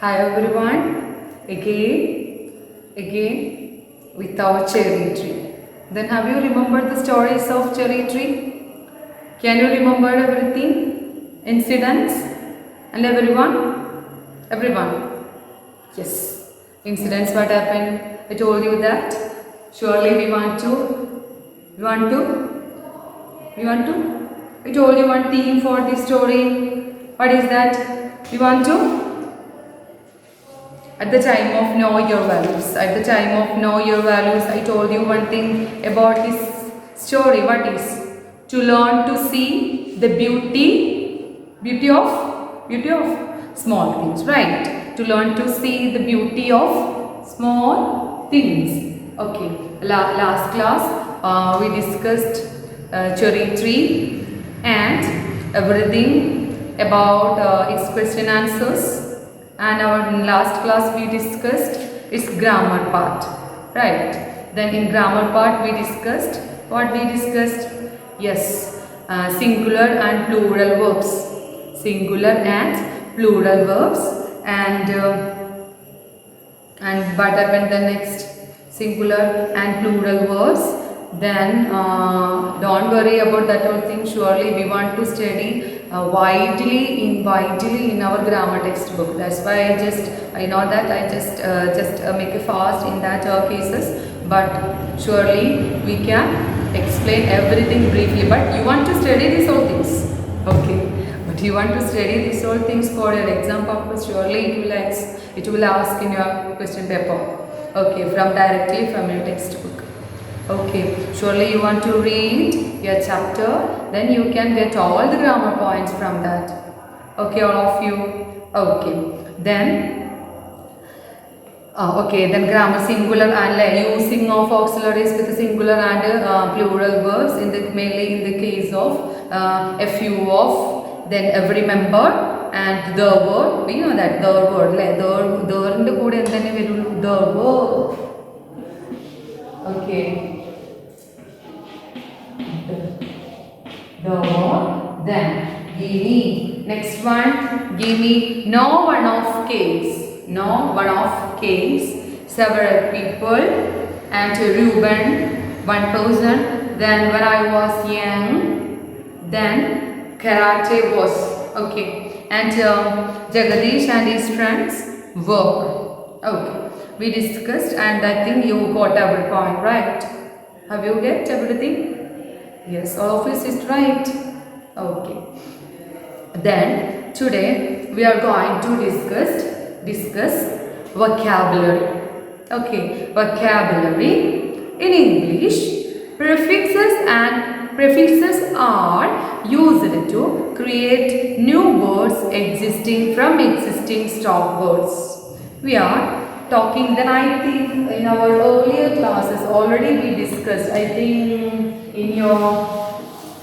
Hi everyone, again with our cherry tree. Then have you remembered the stories of cherry tree? Can you remember everything? Incidents? And Everyone? Yes. Incidents, what happened? I told you that. Surely we want to, we want to. I told you one theme for this story. What is that? We want to at the time of know your values. At the time of know your values, I told you one thing about this story. What is? To learn to see the beauty of small things, right? To learn to see the beauty of small things. Okay, last class we discussed cherry tree and everything about its question answers, and our last class we discussed its grammar part, right? Then in grammar part we discussed what we discussed. Yes, singular and plural verbs, singular and plural verbs, and what happened the next? Singular and plural verbs. Then don't worry about that whole thing. Surely we want to study widely in our grammar textbook. That's why I know that I just make a fast in that cases, but surely we can explain everything briefly. But you want to study these all things, okay? But you want to study these all things for your exam purpose. Surely it will ask in your question paper, okay, from directly from your textbook. Okay, surely you want to read your chapter, then you can get all the grammar points from that. Okay, all of you. Okay, then grammar singular and using of auxiliaries with singular and plural verbs in the mainly in the case of a few of, then every member and the word. We know that the word the in the code and then we will the word. Okay. The word. Then give me next one. Give me no one of case. No one of case. Several people and Reuben, one person. Then when I was young, then karate was okay, and Jagadish and his friends work. Okay, we discussed, and I think you got every point, right? Have you get everything? Yes, all of us is right. Okay. Then today we are going to discuss vocabulary. Okay, vocabulary in English. Prefixes are used to create new words existing from existing stock words. We are talking, then I think in our earlier classes already we discussed, I think in your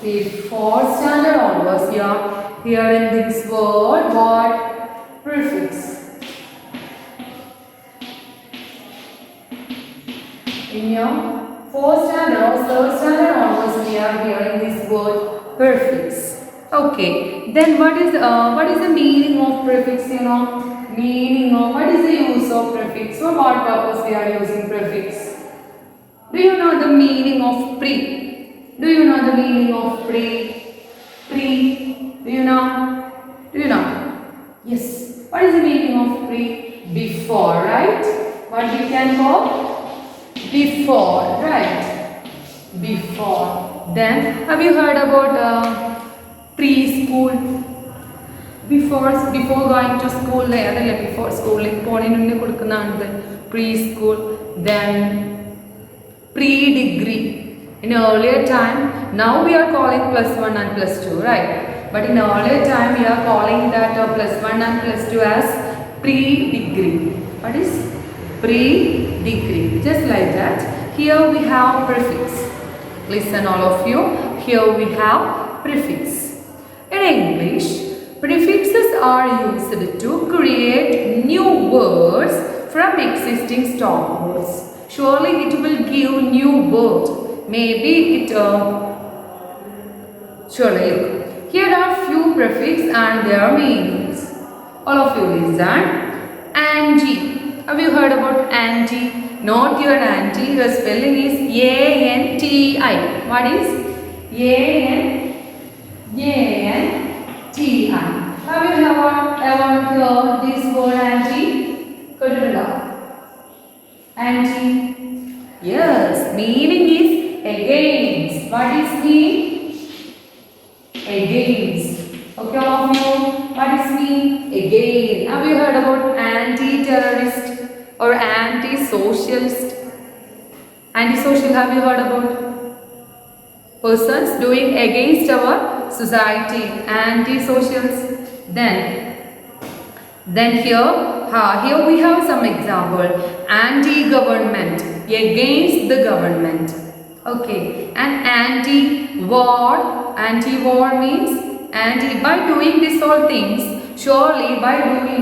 4th standard onwards, we are hearing this word, what? Prefix. In your 4th standard or 3rd standard onwards, we are hearing this word prefix. Okay, then what is the meaning of prefix? Meaning of what is the use of prefix? For what purpose we are using prefix? Do you know the meaning of pre? Do you know the meaning of pre? Pre? Do you know? Do you know? Yes. What is the meaning of pre? Before, right? What we can call? Before, right? Before. Then, have you heard about preschool? Before going to school, before schooling, preschool, then pre-degree. In earlier time, now we are calling +1 and +2, right? But in earlier time, we are calling that +1 and +2 as pre-degree. What is pre-degree? Just like that. Here we have prefix. Listen all of you. Here we have prefix. In English, prefixes are used to create new words from existing stock words. Surely it will give new word. Maybe it surely look. Here are few prefix and their meanings. All of you listen. Angie. Have you heard about Angie? Not your auntie. Your spelling is A-N-T-I. What is A-N-T-I? Have you ever heard this word Angie? Kettuttundo? Angie. Yes. Meaning is against. What is mean? Against. Okay, all of you. What is mean? Again. Have you heard about anti-terrorist or anti-socialist? Anti-social, have you heard about? Persons doing against our society. Anti-socials. Then here we have some example. Anti-government. Against the government. Okay. And anti-war. Anti-war means by doing these all things, surely when we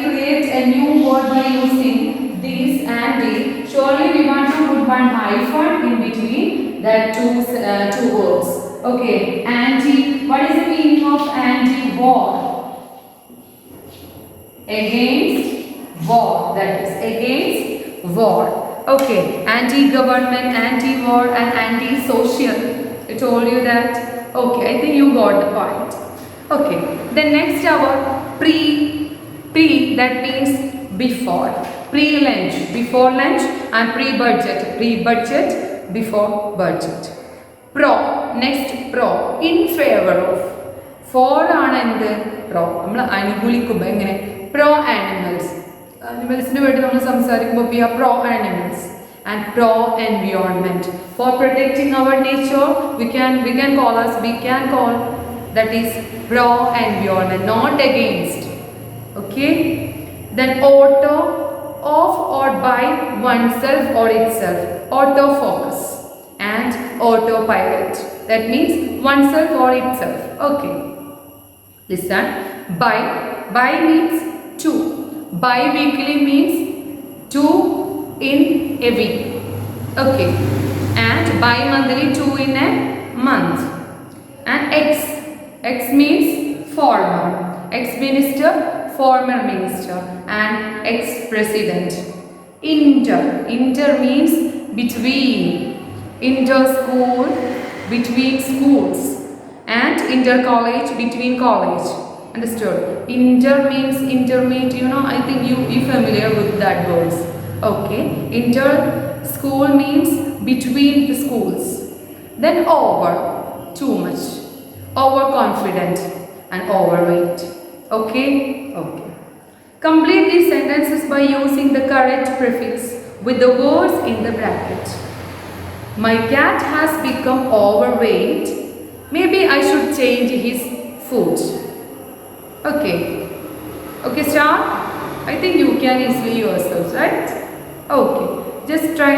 create a new word by using this anti, surely we want to put one hyphen in between that two words. Okay, anti. What is the meaning of anti-war? Against war. That is against war. Okay, anti-government, anti-war, and anti-social. I told you that. Okay, I think you got the point. Okay, then next our pre, that means before. Pre-lunch, before lunch, and pre-budget, before budget. Pro, next pro, in favor of. For ആണ് pro. നമ്മൾ അനുകൂലിക്കുമ്പോൾ എങ്ങനെ pro animals. Animalsനെ വേണ്ടി നമ്മൾ സംസാരിക്കുമ്പോൾ we are pro animals. And pro environment. For protecting our nature, we can call that is pro environment, not against. Okay. Then auto, of or by oneself or itself. Autofocus and autopilot. That means oneself or itself. Okay. Listen. By means two. Bi-weekly means two in a week. Okay. And bi-monthly, 2 in a month. And X means former. Ex-minister, former minister. And ex-president. Inter means between. Inter-school, between schools. And inter-college, between college. Understood? Inter means intermediate. I think you familiar with that words. Okay. Inter school means between the schools. Then over, too much. Overconfident and overweight. Okay. Complete these sentences by using the correct prefix with the words in the bracket. My cat has become overweight. Maybe I should change his food. Okay, start. I think you can easily yourselves, right? Okay, just try.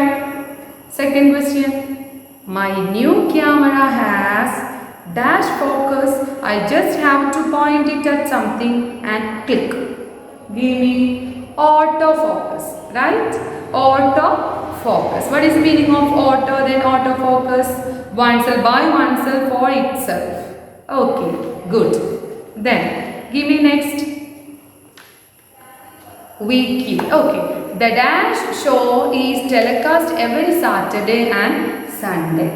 Second question. My new camera has dash focus. I just have to point it at something and click. Give me autofocus, right? Autofocus. What is the meaning of auto? Then autofocus. Oneself, by oneself or itself. Okay, good. Then give me next. Weekly. Okay. The dash show is telecast every Saturday and Sunday.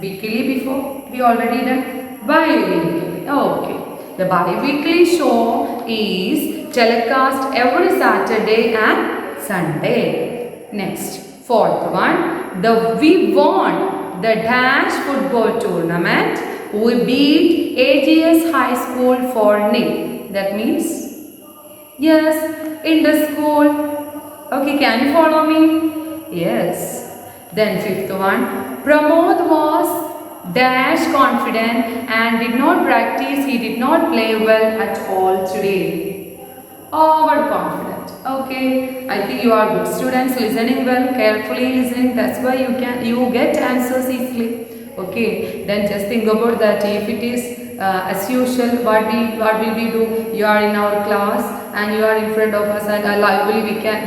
Weekly before we already done. Bi-weekly. Okay. The bi-weekly show is telecast every Saturday and Sunday. Next, fourth one. We won the dash football tournament. We beat AGS High School for nil. That means yes, in the school. Okay, can you follow me? Yes. Then fifth one. Pramod was dash confident and did not practice. He did not play well at all today. Overconfident. Okay, I think you are good students, listening well, carefully listening. That's why you get answers easily. Okay, then just think about that. If it is as usual, what will we do? You are in our class and you are in front of us, and library we can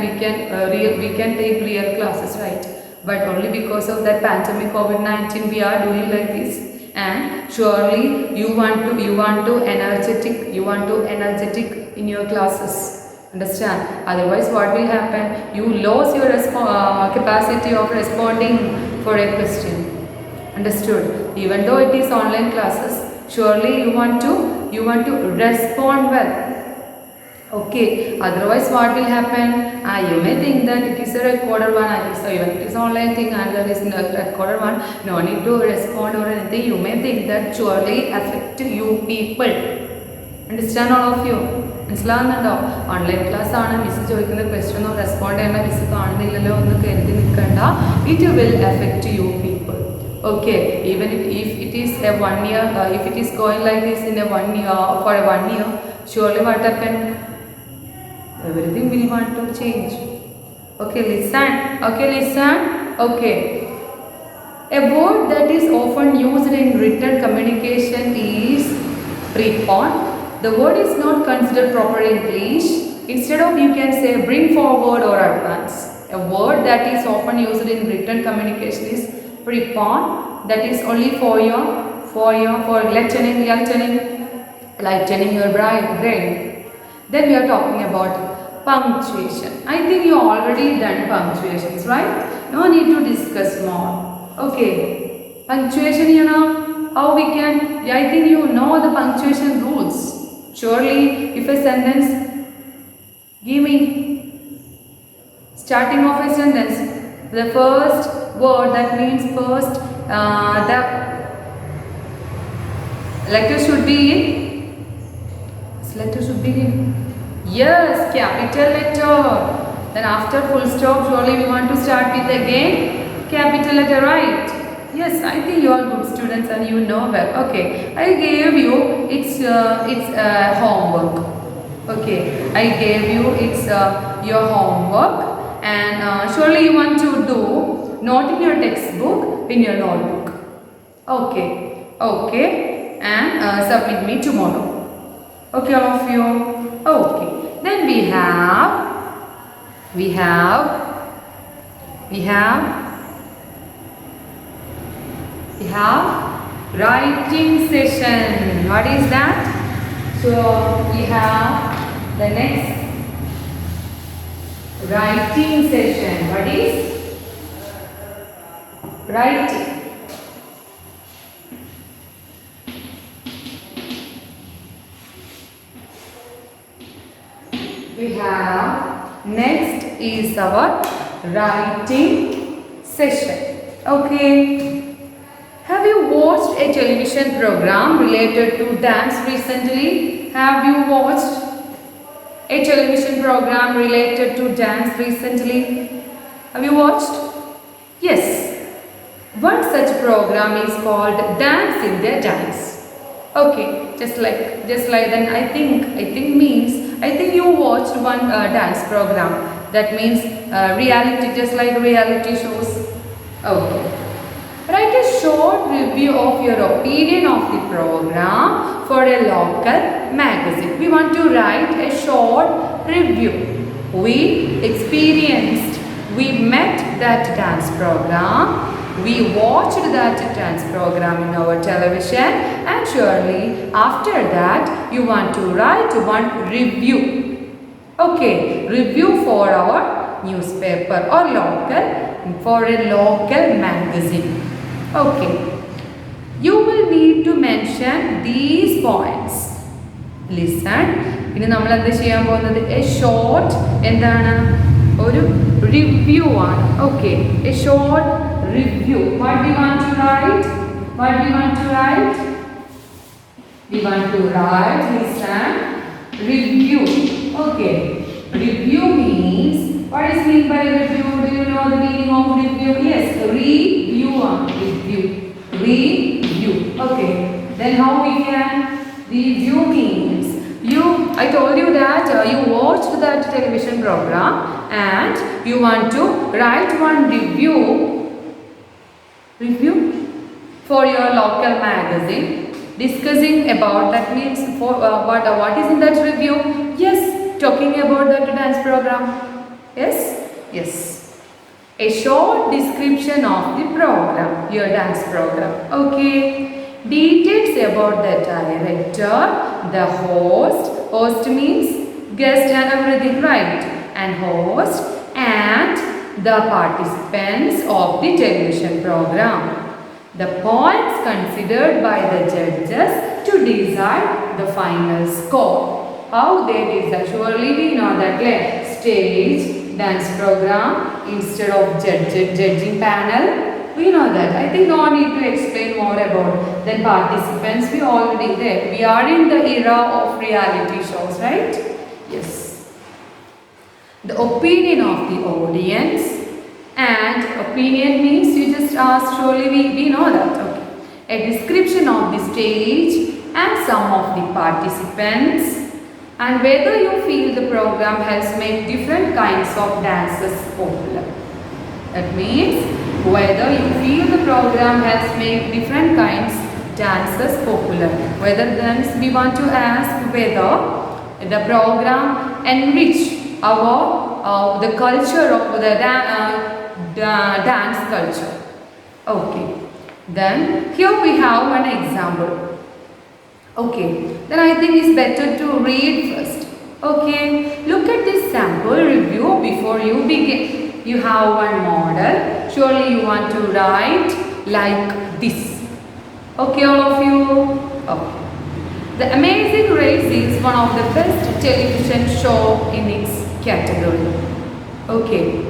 take real classes, right? But only because of that pandemic COVID-19 we are doing like this. And surely you want to energetic in your classes. Understand? Otherwise, what will happen? You lose your capacity of responding for a question. Understood? Even though it is online classes, surely you want to respond well. Okay, otherwise what will happen? You may think that it is a recorded one, so even it is online thing and there is no recorded one, no need to respond or anything. You may think that surely affect you people. Understand all of you? മനസ്സിലാവുന്നുണ്ടോ? Online class ആണ്, miss ചോദിക്കുന്ന question ഒന്നും respond ചെയ്യേണ്ട, miss കാണുന്നില്ലല്ലോ എന്ന് കരുതി നിൽക്കണ്ട. It will effect you people. Okay, even if it is a 1 year, if it is going like this in a 1 year, for a 1 year, surely what happened? Everything will want to change. Okay, listen. Okay. A word that is often used in written communication is prepon. The word is not considered proper English. Instead of, you can say bring forward or advance. A word that is often used in written communication is prepon. That is only for lightening your brain. Then we are talking about punctuation. I think you already done punctuations, right? No need to discuss more. Okay, punctuation, you know how we can. I think you know the punctuation rules. Surely, if a sentence, give me starting of a sentence, the first word, that means first the letter should be in. This letter should be in. Yes, capital letter. Then after full stop, surely we want to start with again capital letter, right? Yes, I think you are good students and you know well. Okay, I gave you it's homework. Okay, I gave you your homework, and surely you want to do not in your textbook, in your notebook. Okay, and submit me tomorrow. Okay, all of you. Okay, then we have writing session. What is that? So we have the next writing session. What is writing? We have next is our writing session. Okay. Have you watched a television program related to dance recently? Have you watched a television program related to dance recently? Have you watched? Yes. One such program is called Dance India Dance. Okay, just like then I think you watched one dance program. That means reality, just like reality shows. Okay. Write a short review of your opinion of the program for a local magazine. We want to write a short review. We experienced, we met that dance program, we watched that dance program in our television, and surely after that you want to write one review. Okay, review for our newspaper or for a local magazine. Okay, you will need to mention these points. Listen. ഇനി നമ്മൾ എന്താ ചെയ്യാൻ പോകുന്നത്? A short എന്താണ്? ഒരു review ആണ്. Okay, a short review. What we want to write? We want to write, listen, review. Okay, review means, what is mean by review? Do you know the meaning of review? Yes, review. Okay, then how we can? Review means I told you that you watched that television program and you want to write one review for your local magazine, discussing about, that means for what is in that review? Yes, talking about that dance program. Yes. A short description of the program, your dance program. Okay. Details about the director, the host means guest and everything, right? And host and the participants of the television program. The points considered by the judges to decide the final score. How they decide? Surely we know that stage dance program instead of judging panel. We know that. I think no need to explain more about. Then participants, we already there. We are in the era of reality shows, right? Yes. The opinion of the audience. And opinion means you just ask, surely we know that. Okay. A description of the stage and some of the participants. And whether you feel the program helps make different kinds of dances popular. That means whether you feel the program helps make different kinds dances popular. Whether then we want to ask whether the program enrich our the culture of the dance culture. Okay. Then here we have one example. Okay. Then I think it's better to read first. Okay. Look at this sample review before you begin. You have one model. Surely you want to write like this. Okay, all of you? Okay. The Amazing Race is one of the best television show in its category. Okay.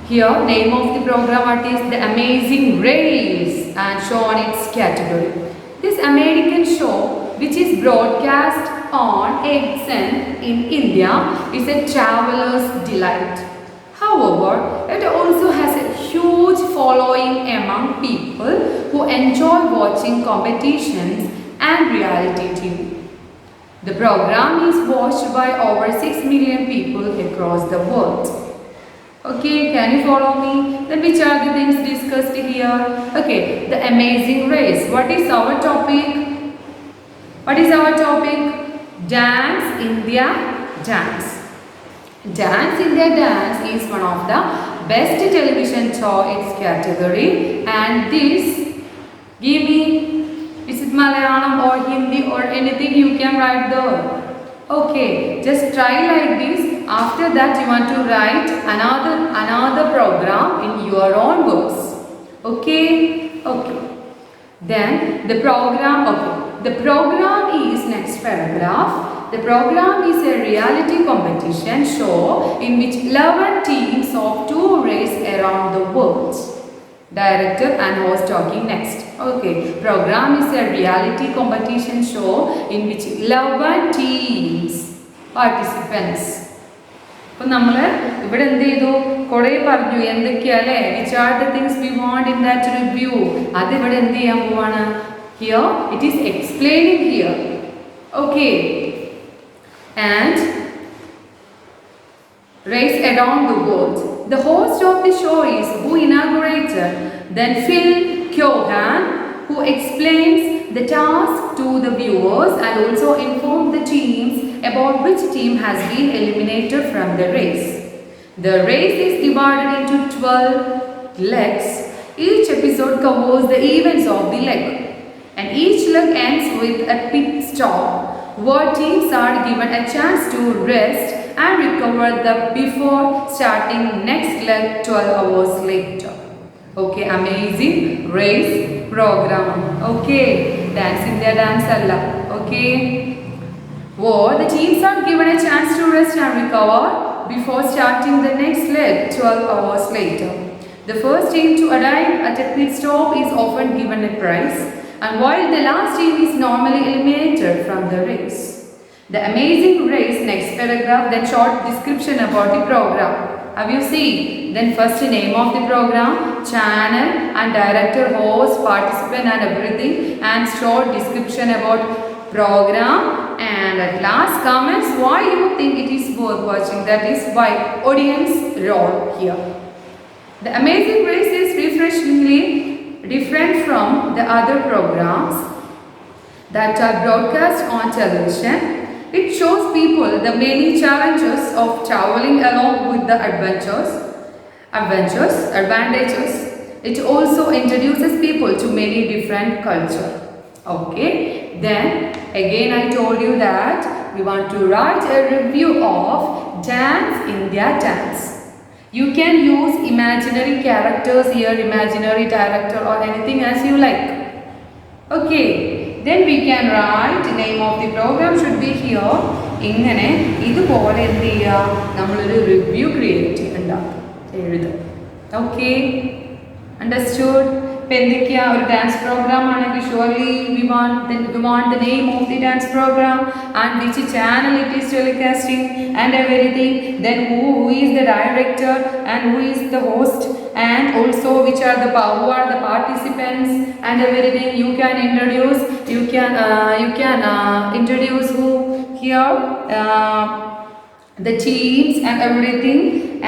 Here, name of the program art is The Amazing Race and show on its category. This American show, which is broadcast on XN in India, is a traveler's delight. However, it also has a huge following among people who enjoy watching competitions and reality TV. The program is watched by over 6 million people across the world. Okay, can you follow me? Then which are the things discussed here? Okay, the Amazing Race. What is our topic? What is our topic? Dance India Dance. Dance India Dance is one of the best television show in its category, and this, give me, is it Malayalam or Hindi or anything you can write there. Okay, just try like this. After that you want to write another program in your own words. Okay? Okay. Then the program, okay. The program is next paragraph. The program is a reality competition show in which 11 teams of 2 race around the world. Director and host talking next. Okay, program is a reality competition show in which 11 teams, participants. So, we which are the things we want in that review. Here, it is explaining here. Okay. And race around the world. The host of the show is who inaugurated, then Phil Keoghan, who explains the task to the viewers and also informs the teams about which team has been eliminated from the race. The race is divided into 12 legs. Each episode covers the events of the leg, and each leg ends with a pit stop, where teams are given a chance to rest and recover before starting next leg 12 hours later. Okay, Amazing Race program. Okay, Dance India Dance Allah. Okay, where the teams are given a chance to rest and recover before starting the next leg 12 hours later. The first team to arrive at a pit stop is often given a prize, and while the last team is normally eliminated from the race. The Amazing Race, next paragraph, then short description about the program. Have you seen? Then first name of the program, channel and director, host, participant and everything, and short description about program, and at last comments why you think it is worth watching, that is why audience role here. The Amazing Race is refreshingly different from the other programs that are broadcast on television. It shows people the many challenges of traveling along with the advantages. It also introduces people to many different cultures. Okay, then again I told you that we want to write a review of Dance India Dance. You can use imaginary characters here, imaginary director or anything as you like. Okay, then we can write the name of the program should be here. ഇങ്ങനെ ഇതുപോലെ എന്ത് ചെയ്യുക, നമ്മളൊരു review create ചെയ്യുന്നുണ്ടാക്കുക, എഴുതുക. Okay, understood? ഇപ്പം എന്തൊക്കെയാ ഒരു dance programme ആണെങ്കിൽ surely we want the name of the dance program and which channel it is telecasting and everything, then who is the director and who is the host, and also who are the participants and everything. You can introduce who here, the teams and everything,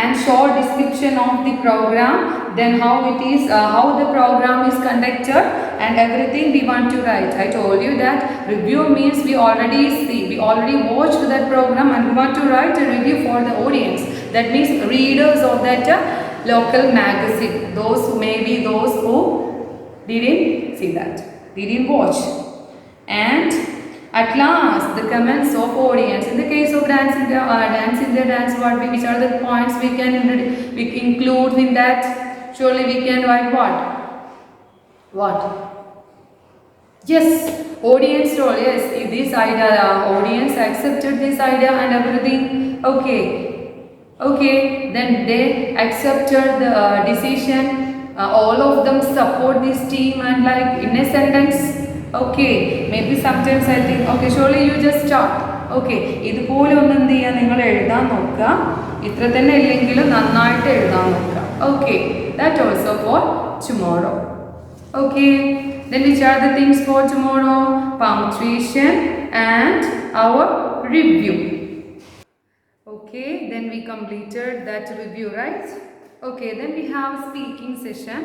and short description of the program, then how the program is conducted and everything we want to write. I told you that review means we already watched that program and we want to write a review for the audience. That means readers of that local magazine, those who didn't see that, didn't watch. And at last, the comments of audience. In the case of Dance India Dance, which are the points we include in that? Surely we can write what? Yes, audience role. Yes, this idea, audience accepted this idea and everything. Okay, then they accepted the decision. All of them support this team and like in a sentence. Okay, maybe sometimes I think, okay, surely you just start. Okay, ഇതുപോലെ ഒന്ന് എന്ത് ചെയ്യുക, നിങ്ങൾ എഴുതാൻ നോക്കുക. ഇത്ര തന്നെ ഇല്ലെങ്കിലും നന്നായിട്ട് എഴുതാൻ നോക്കുക. Okay, that also for tomorrow. Okay, then which are the things for tomorrow? Punctuation and our review. Okay, then we completed that review, right? Okay, then we have speaking session.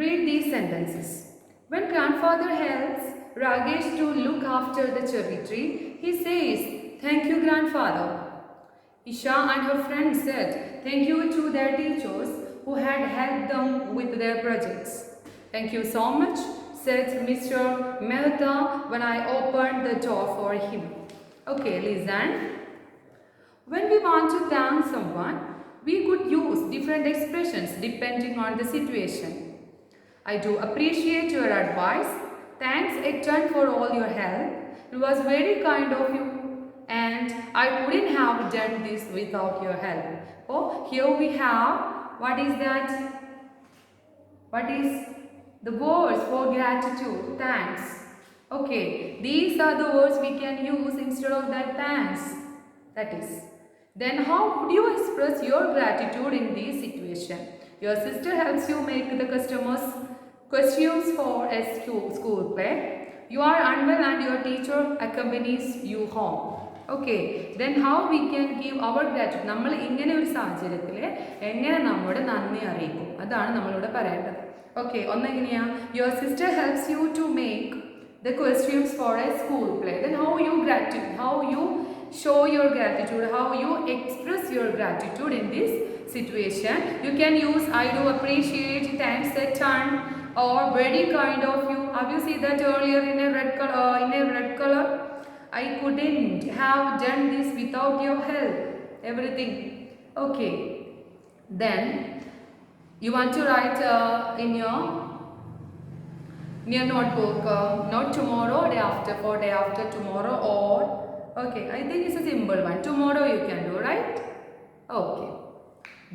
Read these sentences. When grandfather helps Ragesh to look after the cherry tree, he says, "Thank you, grandfather." Isha and her friend said thank you to their teachers who had helped them with their projects. "Thank you so much," said Mr. Mehta when I opened the door for him. Okay, listen. When we want to thank someone, we could use different expressions depending on the situation. "I do appreciate your advice. Thanks a ton for all your help. It was very kind of you. And I couldn't have done this without your help." Oh, here we have, what is that? What is the words for gratitude? Thanks. Okay, these are the words we can use instead of that thanks. That is. Then how would you express your gratitude in this situation? Your sister helps you make the customers costumes for a school play. You are unwell and your teacher accompanies you home. Okay, then how we can give our gratitude? നമ്മൾ ഇങ്ങനെ ഒരു സാഹചര്യത്തിൽ എങ്ങനെ നമ്മുടെ നന്ദി അറിയിക്കും, അതാണ് നമ്മളിവിടെ പറയേണ്ടത്. Okay, ഒന്നെങ്ങനെയാ? Your sister helps you to make the costumes for a school play. Then how you show your gratitude, how you express your gratitude in this situation? You can use I do appreciate, thanks a ton, or very kind of you. Have you seen that earlier in a red color? I couldn't have done this without your help. Everything. Okay, then you want to write in your notebook, not tomorrow, day after, for day after tomorrow, or okay, I think it's a simple one. Tomorrow you can do, right? Okay,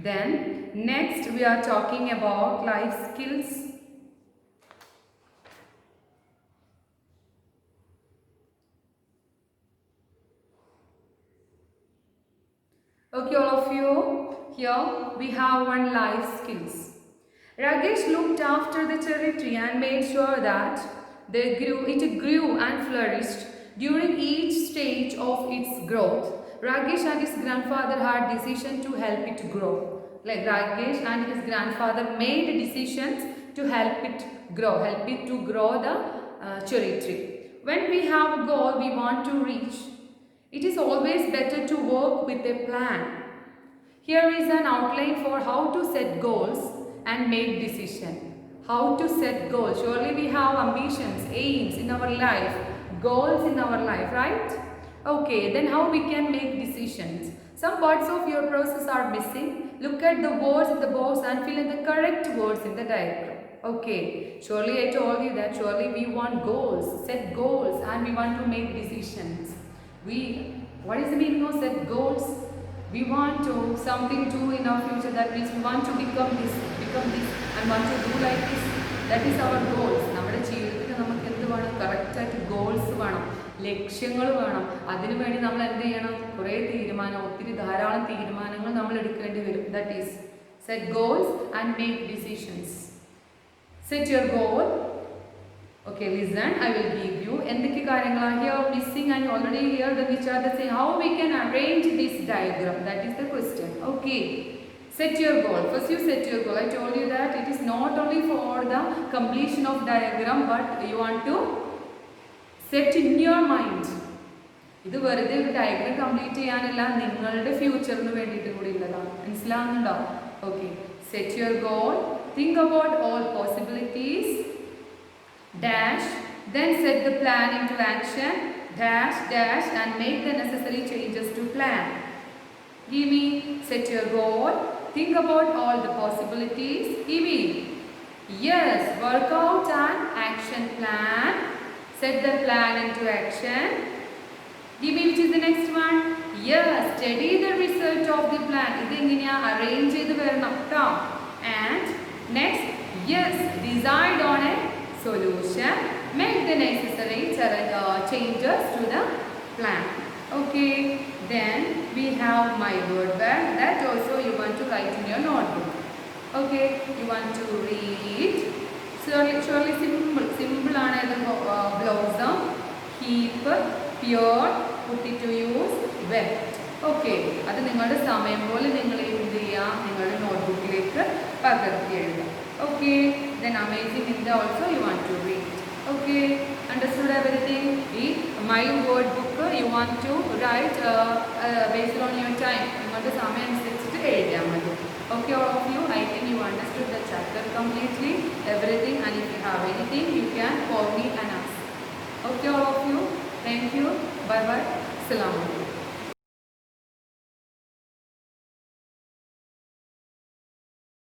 then next we are talking about life skills. Okay, all of you, here we have one life skills. Ragesh looked after the cherry tree and made sure that it grew and flourished during each stage of its growth. Ragesh and his grandfather had decision to help it grow. Like Ragesh and his grandfather made decisions to help it to grow the cherry tree. When we have a goal we want to reach, it is always better to work with a plan. Here is an outline for how to set goals and make decisions. How to set goals. Surely we have ambitions, aims in our life, goals in our life, right? Okay, then how we can make decisions? Some parts of your process are missing. Look at the words in the box and fill in the correct words in the diagram. Okay, surely I told you that surely we want goals, set goals, and we want to make decisions. What is the meaning of set goals? We want to something do in our future. That means we want to become this, and want to do like this. That is our goals. നമ്മുടെ ജീവിതത്തിൽ നമുക്ക് എന്ത് വേണം? കറക്റ്റായിട്ട് goals വേണം, ലക്ഷ്യങ്ങൾ വേണം. അതിനുവേണ്ടി നമ്മൾ എന്ത് ചെയ്യണം? കുറേ ധാരാളം തീരുമാനങ്ങൾ നമ്മൾ എടുക്കേണ്ടി വരും. That is set goals and make decisions. Set your goal. Okay, listen, I will give you എന്തൊക്കെ കാര്യങ്ങളാണ് here missing and already here the which are the same. How we can arrange this diagram? That is the question. Okay, set your goal. First you set your goal. I told you that it is not only for the completion of diagram, but you want to set in your mind. ഇത് വെറുതെ ഒരു diagram complete ചെയ്യാനല്ല, നിങ്ങളുടെ ഫ്യൂച്ചറിന് വേണ്ടിയിട്ട് കൂടി ഉള്ളതാണ്. മനസ്സിലാവുന്നുണ്ടോ? Okay, set your goal, think about all possibilities, dash, then set the plan into action, dash, dash, and make the necessary changes to plan. Give me, set your goal, think about all the possibilities. Give me, yes, work out an action plan, set the plan into action. Give me, which is the next one? Yes, study the result of the plan. ഇത് എങ്ങനെയാ arrange ചെയ്ത് വരണം ട്ടോ. And next, yes, decide on a solution, make the necessary changes to the plan. Okay, then we have my word bank. That also you want to write in your notebook. Okay, you want to read. Surely simple ആണ് ഇത്. Blossom, keep, pure, put it to use, wet. Okay, അത് നിങ്ങളുടെ സമയം പോലെ നിങ്ങൾ എന്ത് ചെയ്യാം, നിങ്ങളുടെ നോട്ട്ബുക്കിലേക്ക് പകർത്തി എഴുതാം. Okay, then amazing India also you want to read. Okay, understood everything? My word book you want to write based on your time. നിങ്ങളുടെ സമയം അനുസരിച്ചിട്ട് എഴുതിയാൽ മതി. Okay, all of you, I think you understood the chapter completely, everything, and if you have anything you can call me and ask. Okay, all of you, thank you, bye bye, Assalamu alaikum.